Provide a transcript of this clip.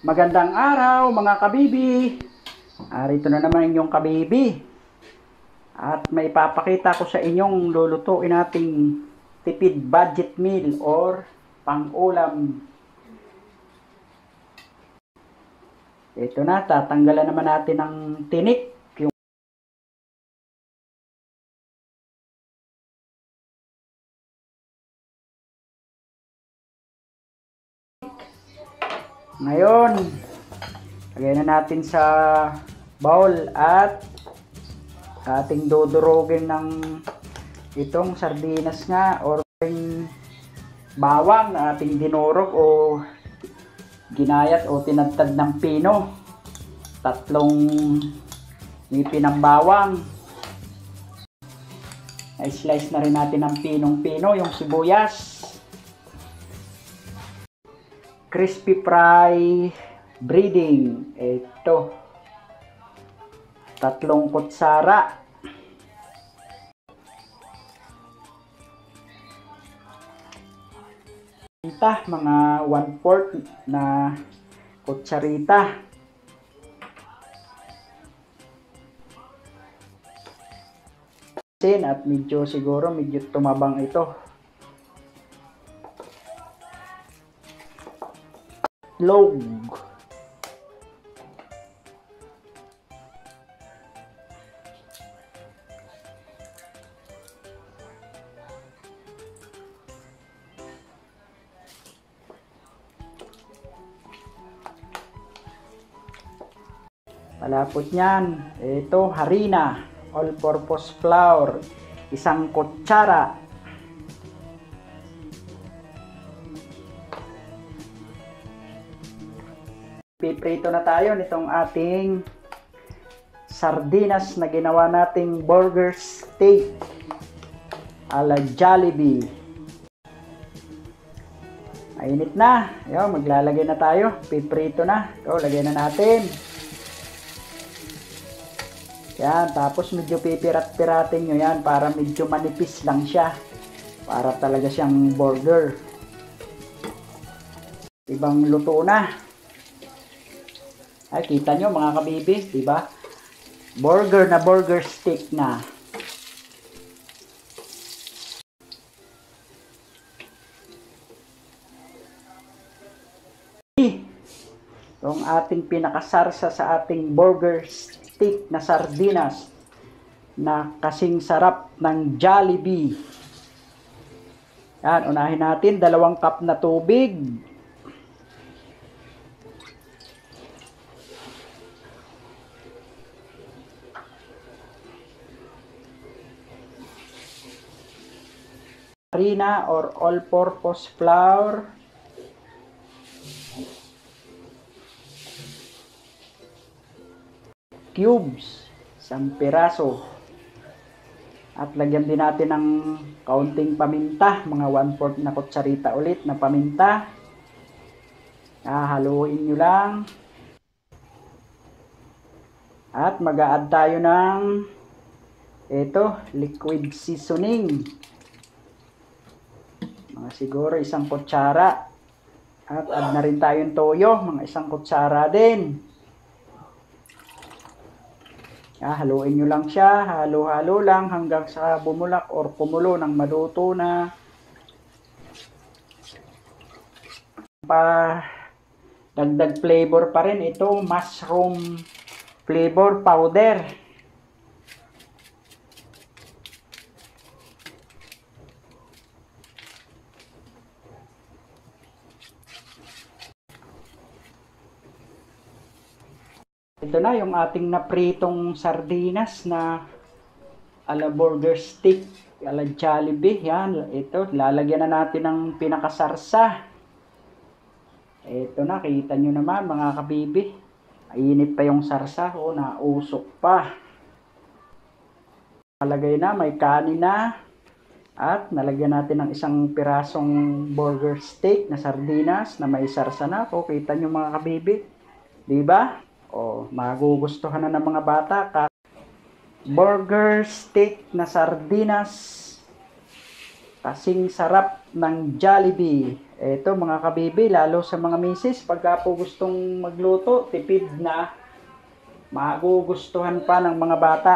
Magandang araw mga kabibi. Rito na naman inyong kabibi. At may papakita ko sa inyong lulutuin nating tipid budget meal or pang-ulam. Ito na, tatanggalan naman natin ng tinik. Ngayon, lagay na natin sa bowl at ating dudurugin ng itong sardinas nga or bawang na ating dinurog o ginayat o tinadtad ng pino. 3 ngipin ng bawang. I-slice na rin natin ng pinong-pino yung sibuyas. Crispy fry breading. Ito. 3 kutsara. Mga 1/4 na kutsarita. At medyo siguro medyo tumabang ito. Log. Palapot niyan, ito harina, all-purpose flour, 1 kutsara. Piprito na tayo nitong ating sardinas na ginawa nating burger steak ala Jollibee. Mainit na. Ayun, maglalagay na tayo. Piprito na. Ito, lagay na natin. Yan, tapos medyo pipirat-piratin nyo yan para medyo manipis lang siya. Para talaga siyang burger. Ibang luto na. Ay, kita nyo mga kabibi, diba? Burger na burger steak na. Itong ating pinakasarsa sa ating burger steak na sardinas na kasing sarap ng Jollibee. Yan, unahin natin 2 cup na tubig. Harina or all-purpose flour. Cubes, 1 piraso. At lagyan din natin ng kaunting paminta, mga 1/4 na kutsarita ulit na paminta. Haluin nyo lang. At mag-a-add tayo ng liquid seasoning. Mga siguro 1 kutsara. At add na rin tayong toyo, mga 1 kutsara din. Haluin nyo lang siya, halo-halo lang hanggang sa bumulak or kumulo ng maluto na. Dagdag flavor pa rin ito, mushroom flavor powder. Ito na yung ating napritong sardinas na ala burger steak, ala Jollibee. Yan, ito, lalagyan na natin ng pinakasarsa. Ito na, kita nyo naman mga kabibi. Mainit pa yung sarsa, nausok pa. Nalagay na, may kanin na. At nalagyan natin ng 1 pirasong burger steak na sardinas na may sarsa na. Kita nyo mga kabibi. Diba? Magugustuhan na ng mga bata. Burger steak na sardinas Kasing sarap ng Jollibee. Ito mga kabibi, lalo sa mga misis, pagka po gustong magluto, tipid na, magugustuhan pa ng mga bata.